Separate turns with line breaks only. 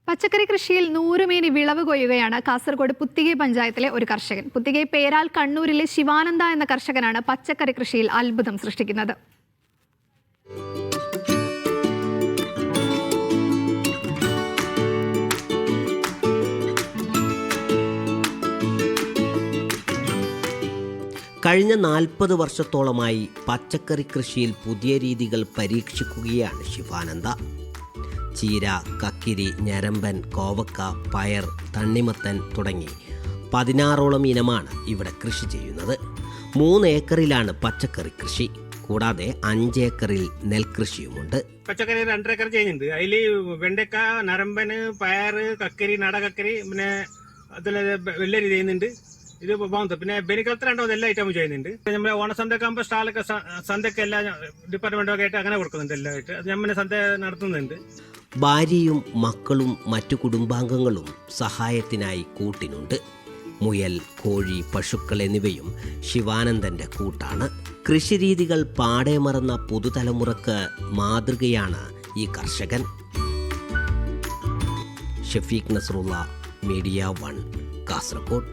പച്ചക്കറി കൃഷിയിൽ നൂറുമേനി വിളവ് കൊയ്യുകയാണ് കാസർഗോഡ് പുത്തികൈ പഞ്ചായത്തിലെ ഒരു കർഷകൻ. പുത്തികൈ പേരാൽ കണ്ണൂരിലെ ശിവാനന്ദ എന്ന കർഷകനാണ് പച്ചക്കറി കൃഷിയിൽ അത്ഭുതം സൃഷ്ടിക്കുന്നത്.
കഴിഞ്ഞ 40 വർഷത്തോളമായി പച്ചക്കറി കൃഷിയിൽ പുതിയ രീതികൾ പരീക്ഷിക്കുകയാണ് ശിവാനന്ദ. ചീര, കക്കിരി, ഞരമ്പൻ, കോവക്ക, പയർ, തണ്ണിമത്തൻ തുടങ്ങി 16ഓളം ഇനമാണ് ഇവിടെ കൃഷി ചെയ്യുന്നത്. 3 ഏക്കറിലാണ് പച്ചക്കറി കൃഷി. കൂടാതെ 5 ഏക്കറിൽ നെൽകൃഷിയുമുണ്ട്.
പച്ചക്കറി 2 ഏക്കർ ചെയ്യുന്നുണ്ട്. അതിൽ വെണ്ടക്ക, നരമ്പന്, പയർ, കക്കരി, നടകക്കരി, പിന്നെ അതിൽ വെള്ളരി ചെയ്യുന്നുണ്ട്. ഇത് പോകുന്നത്. പിന്നെ ബെനിക്കലത്ത് 2 എല്ലാ ഐറ്റവും ചെയ്യുന്നുണ്ട്. നമ്മുടെ ഓണസന്ധ്യക്കാകുമ്പോൾ സ്റ്റാളൊക്കെ സന്ധ്യക്ക് എല്ലാ ഡിപ്പാർട്ട്മെന്റൊക്കെ ആയിട്ട് അങ്ങനെ കൊടുക്കുന്നുണ്ട്. എല്ലാമായിട്ട് അത് നമ്മൾ സന്ധ്യ നടത്തുന്നുണ്ട്.
ഭാര്യയും മക്കളും മറ്റു കുടുംബാംഗങ്ങളും സഹായത്തിനായി കൂട്ടിനുണ്ട്. മുയൽ, കോഴി, പശുക്കൾ എന്നിവയും ശിവാനന്ദന്റെ കൂട്ടാണ്. കൃഷിരീതികൾ പാടെ മറന്ന പുതുതലമുറക്ക് മാതൃകയാണ് ഈ കർഷകൻ. ഷഫീഖ് നസ്രുള്ള, മീഡിയ 1, കാസർഗോഡ്.